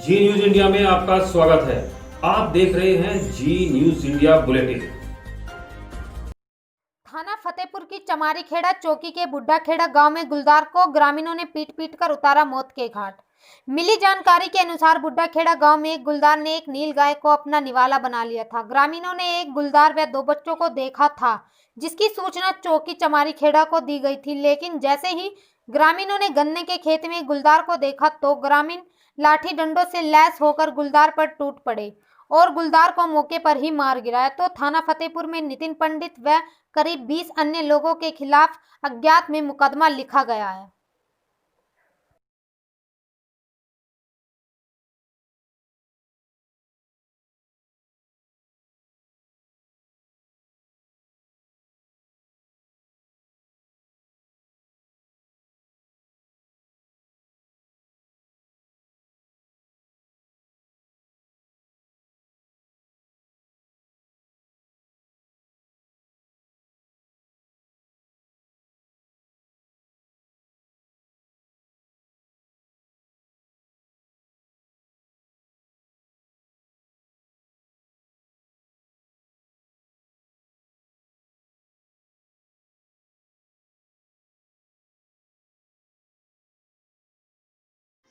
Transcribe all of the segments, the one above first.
जी news India में आपका स्वागत है। आप देख रहे हैं जी न्यूज इंडिया बुलेटिन। थाना फतेहपुर की चमारीखेड़ा चौकी के बुड्ढाखेड़ा गांव में गुलदार को ग्रामीणों ने पीट कर उतारा मौत के घाट। मिली जानकारी के अनुसार बुड्ढाखेड़ा गांव में एक गुलदार ने एक नील गाय को अपना निवाला बना लिया था। ग्रामीणों ने एक गुलदार व 2 बच्चों को देखा था, जिसकी सूचना चौकी चमारीखेड़ा को दी गई थी। लेकिन जैसे ही ग्रामीणों ने गन्ने के खेत में गुलदार को देखा तो ग्रामीण लाठी डंडों से लैस होकर गुलदार पर टूट पड़े और गुलदार को मौके पर ही मार गिराया। तो थाना फतेहपुर में नितिन पंडित व करीब 20 अन्य लोगों के खिलाफ अज्ञात में मुकदमा लिखा गया है।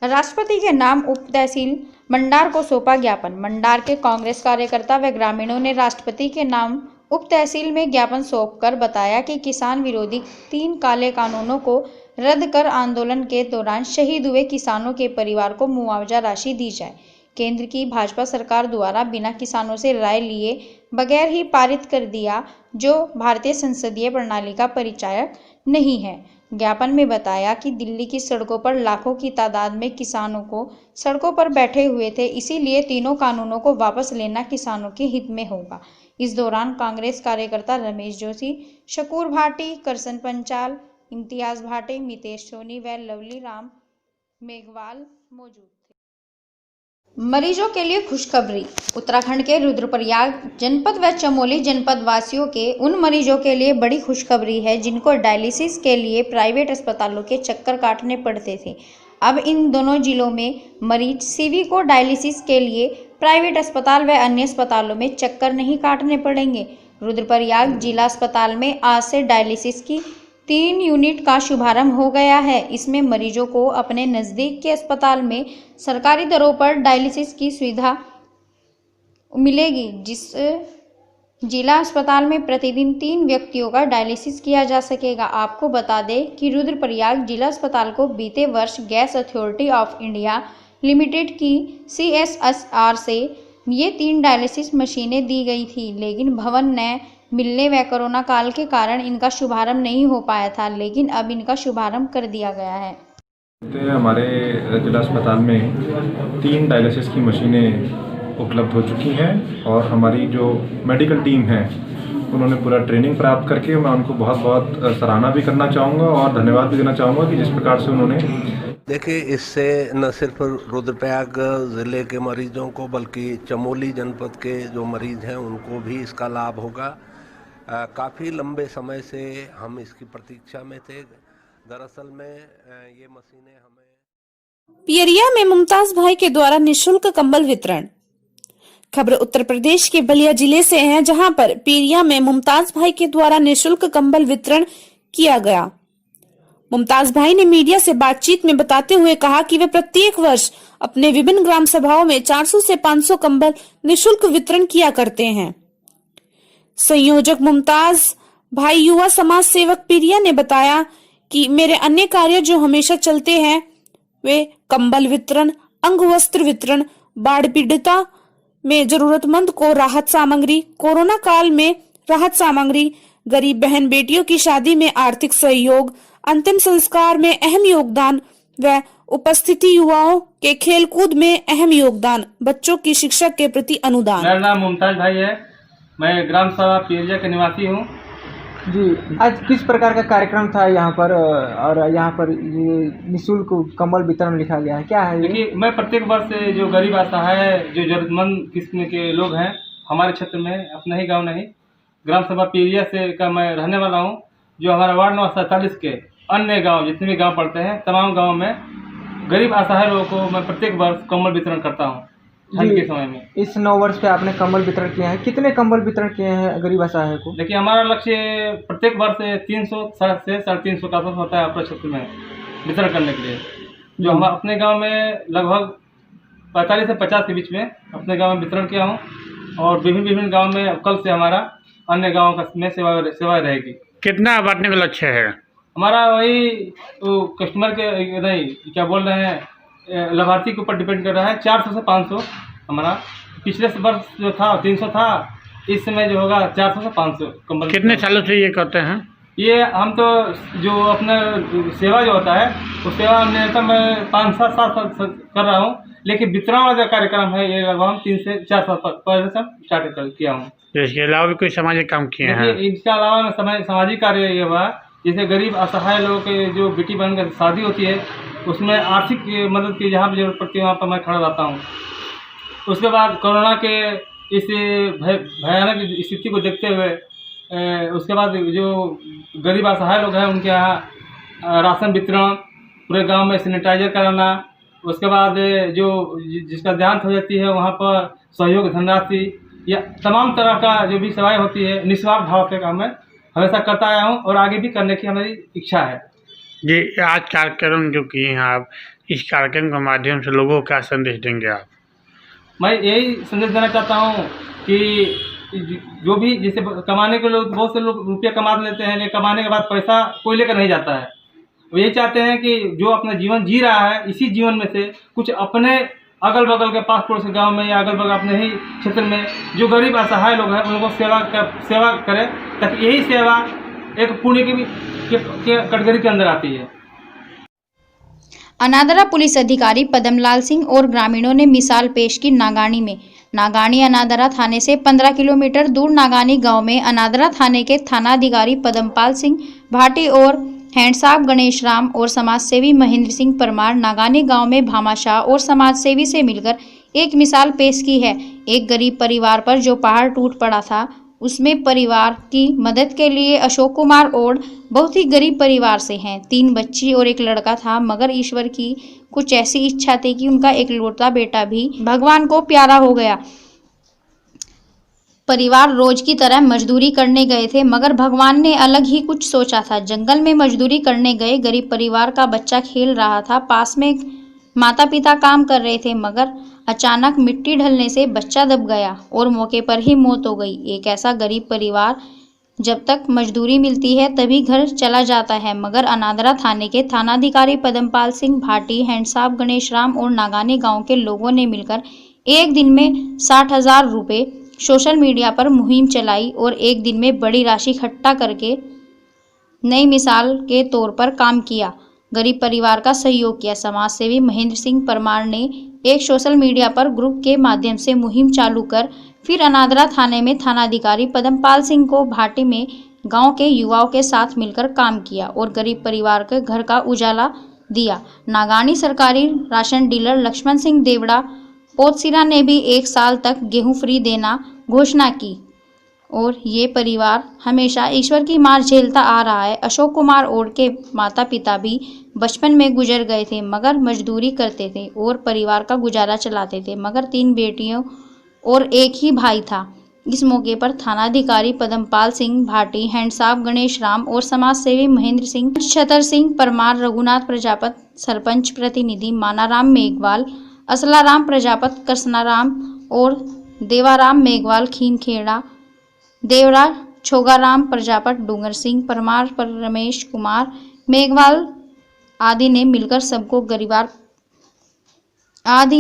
राष्ट्रपति के नाम उप तहसील मंडार को सौंपा ज्ञापन। मंडार के कांग्रेस कार्यकर्ता व ग्रामीणों ने राष्ट्रपति के नाम उप तहसील में ज्ञापन सौंपकर बताया कि किसान विरोधी 3 काले कानूनों को रद्द कर आंदोलन के दौरान शहीद हुए किसानों के परिवार को मुआवजा राशि दी जाए। केंद्र की भाजपा सरकार द्वारा बिना किसानों से राय लिए बगैर ही पारित कर दिया, जो भारतीय संसदीय प्रणाली का परिचायक नहीं है। ज्ञापन में बताया कि दिल्ली की सड़कों पर लाखों की तादाद में किसानों को सड़कों पर बैठे हुए थे, इसीलिए तीनों कानूनों को वापस लेना किसानों के हित में होगा। इस दौरान कांग्रेस कार्यकर्ता रमेश जोशी, शकूर भाटी, करसन पंचाल, इम्तियाज भाटे, मितेश सोनी व लवली राम मेघवाल मौजूद थे। मरीजों के लिए खुशखबरी। उत्तराखंड के रुद्रप्रयाग जनपद व चमोली जनपद वासियों के उन मरीजों के लिए बड़ी खुशखबरी है जिनको डायलिसिस के लिए प्राइवेट अस्पतालों के चक्कर काटने पड़ते थे। अब इन दोनों जिलों में मरीज सीवी को डायलिसिस के लिए प्राइवेट अस्पताल व अन्य अस्पतालों में चक्कर नहीं काटने पड़ेंगे। रुद्रप्रयाग जिला अस्पताल में आज से डायलिसिस की 3 यूनिट का शुभारंभ हो गया है। इसमें मरीजों को अपने नज़दीक के अस्पताल में सरकारी दरों पर डायलिसिस की सुविधा मिलेगी। जिस जिला अस्पताल में प्रतिदिन 3 व्यक्तियों का डायलिसिस किया जा सकेगा। आपको बता दें कि रुद्रप्रयाग जिला अस्पताल को बीते वर्ष gas authority of India limited की CSSR से ये 3 डायलिसिस मशीनें दी गई थी, लेकिन भवन न मिलने व कोरोना काल के कारण इनका शुभारंभ नहीं हो पाया था, लेकिन अब इनका शुभारंभ कर दिया गया है। हमारे जिला अस्पताल में 3 डायलिसिस की मशीनें उपलब्ध हो चुकी हैं और हमारी जो मेडिकल टीम है उन्होंने पूरा ट्रेनिंग प्राप्त करके मैं उनको बहुत बहुत सराहना भी करना चाहूँगा और धन्यवाद भी देना चाहूँगा कि जिस प्रकार से उन्होंने देखिए, इससे न सिर्फ रुद्रप्रयाग ज़िले के मरीजों को बल्कि चमोली जनपद के जो मरीज हैं उनको भी इसका लाभ होगा। काफ़ी लंबे समय से हम इसकी प्रतीक्षा में थे। दरअसल में ये मशीनें हमें पियरिया में मुमताज भाई के द्वारा निशुल्क कंबल वितरण। खबर उत्तर प्रदेश के बलिया जिले से है, जहां पर पियरिया में मुमताज भाई के द्वारा निशुल्क कंबल वितरण किया गया। मुमताज भाई ने मीडिया से बातचीत में बताते हुए कहा कि वे प्रत्येक वर्ष अपने विभिन्न ग्राम सभाओं में 400 से 500 कंबल निशुल्क वितरण किया करते हैं। संयोजक मुमताज भाई युवा समाज सेवक पिरिया ने बताया कि मेरे अन्य कार्य जो हमेशा चलते हैं वे कंबल वितरण, अंग वस्त्र वितरण, बाढ़ पीड़िता में जरूरतमंद को राहत सामग्री, कोरोना काल में राहत सामग्री, गरीब बहन बेटियों की शादी में आर्थिक सहयोग, अंतिम संस्कार में अहम योगदान व उपस्थिति युवाओं के खेलकूद में अहम योगदान, बच्चों की शिक्षा के प्रति अनुदान। मेरा नाम मुमताज भाई है, मैं ग्राम सभा पियरिया के निवासी हूँ। जी, आज किस प्रकार का कार्यक्रम था यहाँ पर और यहाँ पर ये निःशुल्क कंबल वितरण लिखा गया है, क्या है? देखिए, मैं प्रत्येक वर्ष जो गरीब असहाय जो जरूरतमंद किस्म के लोग हैं हमारे क्षेत्र में, अपना ही गांव नहीं, ग्राम सभा पियरिया से का मैं रहने वाला हूँ, जो हमारा वार्ड नंबर 47 के अन्य गांव जितने भी गांव पड़ते हैं तमाम गांव में गरीब असहाय लोगों को मैं प्रत्येक वर्ष कंबल वितरण करता हूँ ठंड जी। के समय में। इस 9 वर्ष पे आपने कंबल वितरण किया है, कितने कंबल वितरण किए हैं गरीब असहाय को? देखिए, हमारा लक्ष्य प्रत्येक वर्ष 300 से 350 का होता है अपने क्षेत्र में वितरण करने के लिए। जो हम अपने गांव में लगभग 45 से 50 के बीच में अपने गांव में वितरण किया हूं, और विभिन्न गांव में कल से हमारा अन्य गांवों में सेवा रहेगी। कितना बांटने का लक्ष्य है? हमारा वही कस्टमर के नहीं, क्या बोल रहे हैं, लाभार्थी के ऊपर डिपेंड कर रहा है। 400 से 500 हमारा पिछले वर्ष जो था 300 था, इस समय जो होगा 400 से 500 कंबल। कितने सालों से ये करते हैं? ये हम तो जो अपना सेवा जो होता है वो सेवा न्यूनतम 5-7 साल से कर रहा हूँ, लेकिन वितरण वाला जो कार्यक्रम है ये लगभग हम 3 से 4 साल पहले से स्टार्ट किया हूँ। इसके अलावा भी कोई सामाजिक काम किए हैं? देखिए, इसके अलावा मैं सामाजिक कार्य ये हुआ, जैसे गरीब असहाय लोगों के जो बेटी बहन की शादी होती है उसमें आर्थिक मदद की जहाँ भी जरूरत पड़ती है वहाँ पर मैं खड़ा रहता हूँ। उसके बाद कोरोना के इस भयानक स्थिति को देखते हुए उसके बाद जो गरीब असहाय लोग हैं उनके यहाँ राशन वितरण, पूरे गांव में सैनिटाइजर कराना, उसके बाद जो जिसका देहांत हो जाती है वहाँ पर सहयोग धनराशि, या तमाम तरह का जो भी सेवाएं होती है निस्वार्थ भाव से काम मैं हमेशा करता आया हूँ और आगे भी करने की हमारी इच्छा है। जी, आज कार्यक्रम जो किए हैं आप, इस कार्यक्रम के माध्यम से लोगों को क्या संदेश देंगे आप? मैं यही संदेश देना चाहता हूँ कि जो भी जैसे कमाने के लोग, बहुत से लोग रुपया कमा लेते हैं, लेकिन कमाने के बाद पैसा कोई लेकर नहीं जाता है। वो ये चाहते हैं कि जो अपना जीवन जी रहा है इसी जीवन में से कुछ अपने अगल बगल के पास पड़ोस के गाँव में या अगल बगल अपने ही क्षेत्र में जो गरीब असहाय लोग हैं उनको सेवा करें, ताकि यही सेवा एक पुण्य की कैटेगरी के अंदर आती है। अनादरा पुलिस अधिकारी पदमलाल सिंह और ग्रामीणों ने मिसाल पेश की नागानी में। नागानी अनादरा थाने से 15 किलोमीटर दूर नागानी गांव में अनादरा थाने के थानाधिकारी पदमपाल सिंह भाटी और हैंडसाब गणेश राम और समाजसेवी महेंद्र सिंह परमार नागानी गांव में भामाशाह और समाजसेवी से मिलकर एक मिसाल पेश की है। एक गरीब परिवार पर जो पहाड़ टूट पड़ा था उसमें परिवार की मदद के लिए अशोक कुमार और बहुत ही गरीब परिवार से हैं। 3 बच्ची और एक लड़का था, मगर ईश्वर की कुछ ऐसी इच्छा थी कि उनका इकलौता बेटा भी भगवान को प्यारा हो गया। परिवार रोज की तरह मजदूरी करने गए थे, मगर भगवान ने अलग ही कुछ सोचा था। जंगल में मजदूरी करने गए गरीब परिवार का बच्चा खेल रहा था, पास में माता पिता काम कर रहे थे, मगर अचानक मिट्टी ढलने से बच्चा दब गया और मौके पर ही मौत हो गई। एक ऐसा गरीब परिवार जब तक मजदूरी मिलती है तभी घर चला जाता है, मगर अनादरा थाने के थानाधिकारी पदमपाल सिंह भाटी, हैंडसाब गणेश राम और नागानी गांव के लोगों ने मिलकर एक दिन में 60,000 रुपये सोशल मीडिया पर मुहिम चलाई और एक दिन में बड़ी राशि इकट्ठा करके नई मिसाल के तौर पर काम किया, गरीब परिवार का सहयोग किया। समाजसेवी महेंद्र सिंह परमार ने एक सोशल मीडिया पर ग्रुप के माध्यम से मुहिम चालू कर फिर अनादरा थाने में थानाधिकारी पदमपाल सिंह को भाटी में गांव के युवाओं के साथ मिलकर काम किया और गरीब परिवार के घर का उजाला दिया। नागानी सरकारी राशन डीलर लक्ष्मण सिंह देवड़ा पोतसिरा ने भी 1 साल तक गेहूं फ्री देना घोषणा की और ये परिवार हमेशा ईश्वर की मार झेलता आ रहा है। अशोक कुमार और के माता पिता भी बचपन में गुजर गए थे, मगर मजदूरी करते थे और परिवार का गुजारा चलाते थे, मगर 3 बेटियों और एक ही भाई था। इस मौके पर थानाधिकारी पदमपाल सिंह भाटी, हैंडसाब गणेश राम और समाजसेवी महेंद्र सिंह, छतर सिंह परमार, रघुनाथ प्रजापत, सरपंच प्रतिनिधि मानाराम मेघवाल, असलाराम प्रजापत, कृष्णाराम और देवाराम मेघवाल, खीनखेड़ा देवरा, छोगाराम प्रजापत, डूंगर सिंह परमार, पर रमेश कुमार मेघवाल आदि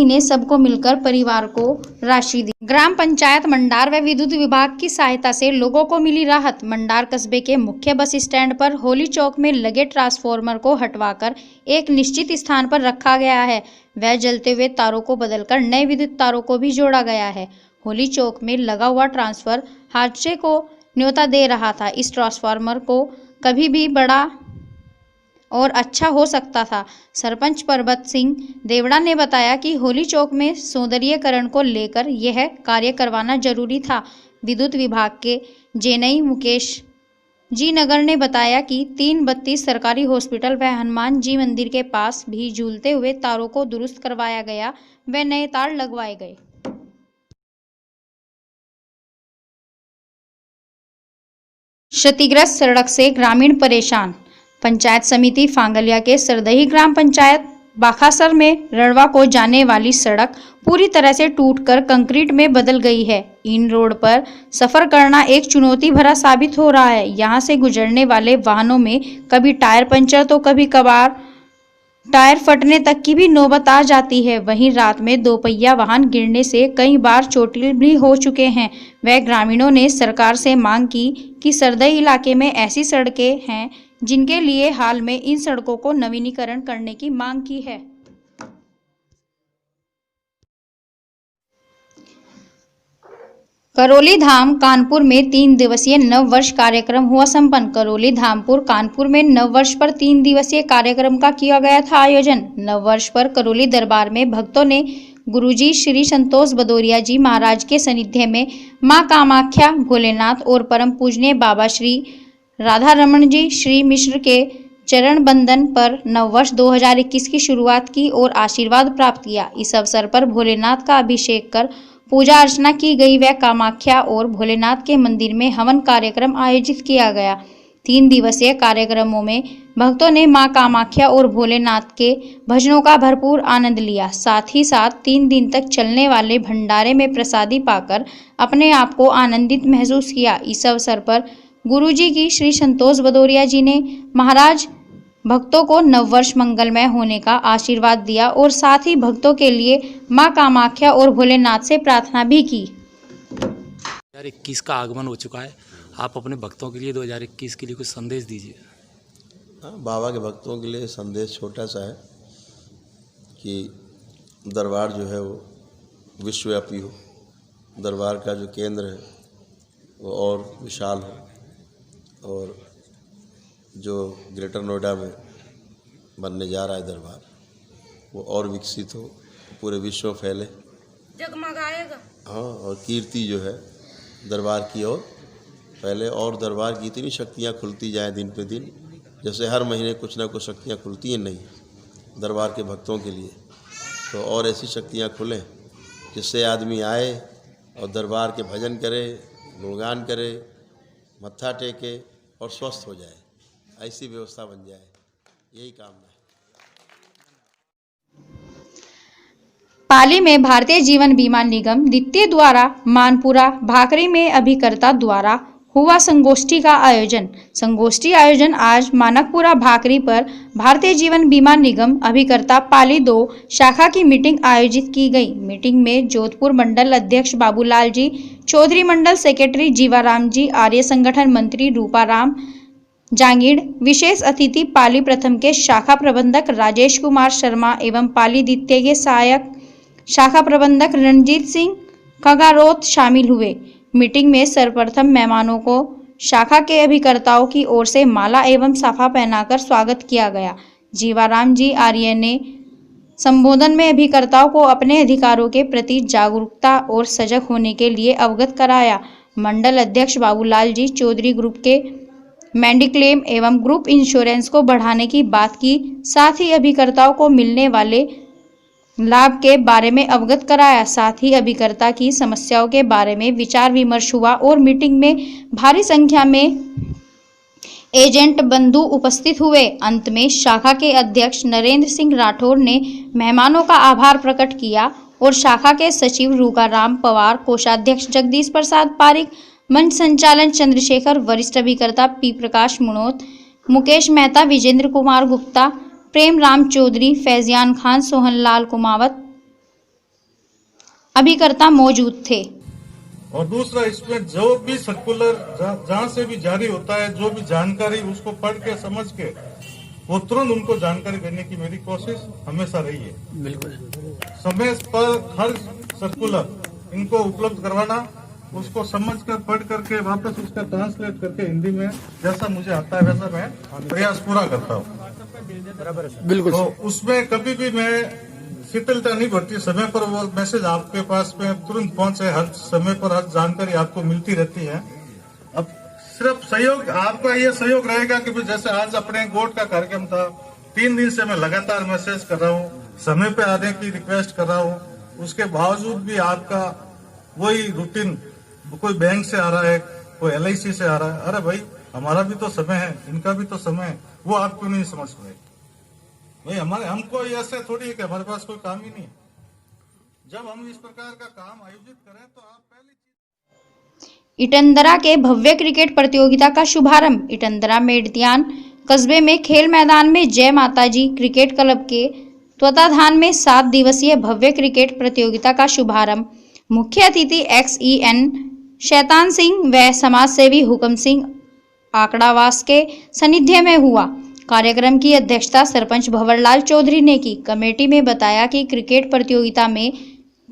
ने सबको मिलकर परिवार को राशि दी। ग्राम पंचायत मंडार व विद्युत विभाग की सहायता से लोगों को मिली राहत। मंडार कस्बे के मुख्य बस स्टैंड पर होली चौक में लगे ट्रांसफार्मर को हटवाकर एक निश्चित स्थान पर रखा गया है। वह जलते हुए तारों को बदलकर नए विद्युत तारों को भी जोड़ा गया है। होली चौक में लगा हुआ ट्रांसफर हादसे को न्योता दे रहा था। इस ट्रांसफार्मर को कभी भी बड़ा और अच्छा हो सकता था। सरपंच परबत सिंह देवड़ा ने बताया कि होली चौक में सौंदर्यीकरण को लेकर यह कार्य करवाना जरूरी था। विद्युत विभाग के जेनई मुकेश जी नगर ने बताया कि 332 सरकारी हॉस्पिटल व हनुमान जी मंदिर के पास भी झूलते हुए तारों को दुरुस्त करवाया गया व नए तार लगवाए गए। क्षतिग्रस्त सड़क से ग्रामीण परेशान। पंचायत समिति फांगलिया के सरदही ग्राम पंचायत बाखासर में रड़वा को जाने वाली सड़क पूरी तरह से टूटकर कंक्रीट में बदल गई है। इन रोड पर सफर करना एक चुनौती भरा साबित हो रहा है। यहां से गुजरने वाले वाहनों में कभी टायर पंचर तो कभी कभार टायर फटने तक की भी नौबत आ जाती है। वहीं रात में दोपहिया वाहन गिरने से कई बार चोटिल भी हो चुके हैं। वह ग्रामीणों ने सरकार से मांग की कि सरदई इलाके में ऐसी सड़कें हैं जिनके लिए हाल में इन सड़कों को नवीनीकरण करने की मांग की है। करौली धाम कानपुर में 3 दिवसीय नव वर्ष कार्यक्रम हुआ संपन्न। करौली धामपुर कानपुर में नव वर्ष पर 3 दिवसीय कार्यक्रम का किया गया था आयोजन। नव वर्ष पर करौली दरबार में भक्तों ने गुरुजी श्री संतोष भदौरिया जी महाराज के सानिध्य में मां कामाख्या, भोलेनाथ और परम पूजनीय बाबा श्री राधा रमन जी श्री मिश्र के चरण बंदन पर नव वर्ष 2021 की शुरुआत की और आशीर्वाद प्राप्त किया। इस अवसर पर भोलेनाथ का अभिषेक कर पूजा अर्चना की गई व कामाख्या और भोलेनाथ के मंदिर में हवन कार्यक्रम आयोजित किया गया। 3 दिवसीय कार्यक्रमों में भक्तों ने मां कामाख्या और भोलेनाथ के भजनों का भरपूर आनंद लिया। साथ ही साथ 3 दिन तक चलने वाले भंडारे में प्रसादी पाकर अपने आप को आनंदित महसूस किया। इस अवसर पर गुरुजी की श्री संतोष भदौरिया जी ने महाराज भक्तों को नववर्ष मंगलमय होने का आशीर्वाद दिया और साथ ही भक्तों के लिए मां कामाख्या और भोलेनाथ से प्रार्थना भी की। 2021 का आगमन हो चुका है, आप अपने भक्तों के लिए 2021 के लिए कुछ संदेश दीजिए। बाबा के भक्तों के लिए संदेश छोटा सा है कि दरबार जो है वो विश्वव्यापी हो, दरबार का जो केंद्र है वो और विशाल हो और जो ग्रेटर नोएडा में बनने जा रहा है दरबार वो और विकसित हो, पूरे विश्व में फैले, जगमगाएगा। हाँ, और कीर्ति जो है दरबार की ओर पहले और दरबार की इतनी शक्तियाँ खुलती जाएं दिन पे दिन, जैसे हर महीने कुछ ना कुछ शक्तियाँ खुलती हैं नहीं दरबार के भक्तों के लिए, तो और ऐसी शक्तियाँ खुलें जिससे आदमी आए और दरबार के भजन करे, गुणगान करे, मत्था टेके और स्वस्थ हो जाए, ऐसी व्यवस्था बन जाए, यही कामना है। पाली में भारतीय जीवन बीमा निगम द्वितीय द्वारा मानपुरा भाकरी में अभिकर्ता द्वारा हुआ संगोष्ठी का आयोजन। संगोष्ठी आयोजन आज मानकपुरा भाकरी पर भारतीय जीवन बीमा निगम अभिकर्ता पाली 2 शाखा की मीटिंग आयोजित की गई। मीटिंग में जोधपुर मंडल अध्यक्ष बाबूलाल जी, चौधरी मंडल सेक्रेटरी जीवाराम जी, आर्य संगठन मंत्री रूपाराम जांगीड़, विशेष अतिथि पाली प्रथम के शाखा प्रबंधक राजेश कुमार शर्मा एवं पाली द्वितीय के सहायक शाखा प्रबंधक रणजीत सिंह खगारोत शामिल हुए। मीटिंग में सर्वप्रथम मेहमानों को शाखा के अभिकर्ताओं की ओर से माला एवं साफा पहनाकर स्वागत किया गया। जीवाराम जी आर्य ने संबोधन में अभिकर्ताओं को अपने अधिकारों के प्रति जागरूकता और सजग होने के लिए अवगत कराया। मंडल अध्यक्ष बाबूलाल जी चौधरी ग्रुप के मेडिक्लेम एवं ग्रुप इंश्योरेंस को बढ़ाने की बात की, साथ ही अभिकर्ताओं को मिलने वाले लाभ के बारे में अवगत कराया। साथ ही अभिकर्ता की समस्याओं के बारे में विचार विमर्श हुआ और मीटिंग में भारी संख्या में एजेंट बंधु उपस्थित हुए। अंत में शाखा के अध्यक्ष नरेंद्र सिंह राठौर ने मेहमानों का आभार प्रकट किया और शाखा के सचिव रूकाराम पवार, कोषाध्यक्ष जगदीश प्रसाद पारिक, मंच संचालन चंद्रशेखर, वरिष्ठ अभिकर्ता पी प्रकाश मुनोत, मुकेश मेहता, विजेंद्र कुमार गुप्ता, प्रेम राम चौधरी, फैजियान खान, सोहनलाल कुमावत अभिकर्ता मौजूद थे। और दूसरा, इसमें जो भी सर्कुलर जहाँ से भी जारी होता है, जो भी जानकारी उसको पढ़ के समझ के वो तुरंत उनको जानकारी देने की मेरी कोशिश हमेशा रही है। बिल्कुल समय पर हर सर्कुलर इनको उपलब्ध करवाना, उसको समझ कर पढ़ करके वापस उसका ट्रांसलेट करके हिंदी में जैसा मुझे आता है वैसा मैं प्रयास पूरा करता हूँ। बिल्कुल। तो उसमें कभी भी मैं शिथिलता नहीं बढ़ती, समय पर वो मैसेज आपके पास में तुरंत पहुंचे, हर समय पर हर जानकारी आपको मिलती रहती है। अब सिर्फ सहयोग, आपका ये सहयोग रहेगा कि जैसे आज अपने गोट का कार्यक्रम था, 3 दिन से मैं लगातार मैसेज कर रहा हूँ, समय पे आने की रिक्वेस्ट कर रहा हूँ, उसके बावजूद भी आपका वही रूटीन, कोई बैंक से आ रहा है, कोई LIC से आ रहा है। अरे भाई, हमारा भी तो समय है, इनका भी तो समय है, वो आप क्यों नहीं समझ रहे भाई? हमको ऐसे थोड़ी है कि हमारे पास कोई काम ही नहीं है। जब हम इस प्रकार का काम आयोजित करें तो आप पहले इटंदरा के भव्य क्रिकेट प्रतियोगिता का शुभारंभ। इटंदरा मेडतियान कस्बे में खेल मैदान में जय माताजी क्रिकेट क्लब के तत्वाधान में 7 दिवसीय भव्य क्रिकेट प्रतियोगिता का शुभारंभ मुख्य अतिथि XEN शैतान सिंह व समाज सेवी हुकम सिंह आकड़ावास के सानिध्य में हुआ। कार्यक्रम की अध्यक्षता सरपंच भंवरलाल चौधरी ने की। कमेटी में बताया कि क्रिकेट प्रतियोगिता में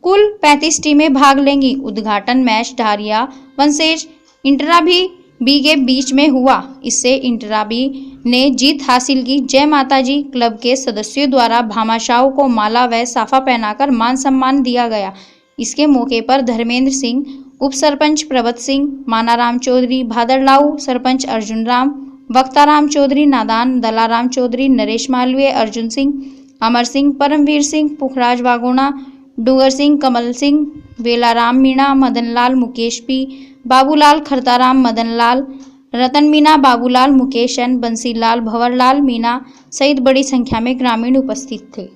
कुल 35 टीमें भाग लेंगी। उद्घाटन मैच ढारिया वंशेज इंटराबी बी के बीच में हुआ। इससे इंटराबी ने जीत हासिल की। जय माताजी क्लब के सदस्यों द्वारा भामाशाहों को माला व साफा पहनाकर मान सम्मान दिया गया। इसके मौके पर धर्मेंद्र सिंह, उप सरपंच प्रभत सिंह, मानाराम चौधरी, भादरलाऊ, सरपंच अर्जुन राम, वक्ताराम चौधरी, नादान, दलाराम चौधरी, नरेश मालवीय, अर्जुन सिंह, अमर सिंह, परमवीर सिंह, पुखराज वागोना, डूंगर सिंह, कमल सिंह, वेलाराम मीणा, मदनलाल, मुकेश पी, बाबूलाल, खरताराम, मदनलाल, रतन मीणा, बाबूलाल, मुकेश एन, बंसीलाल, भंवरलाल मीणा सहित बड़ी संख्या में ग्रामीण उपस्थित थे।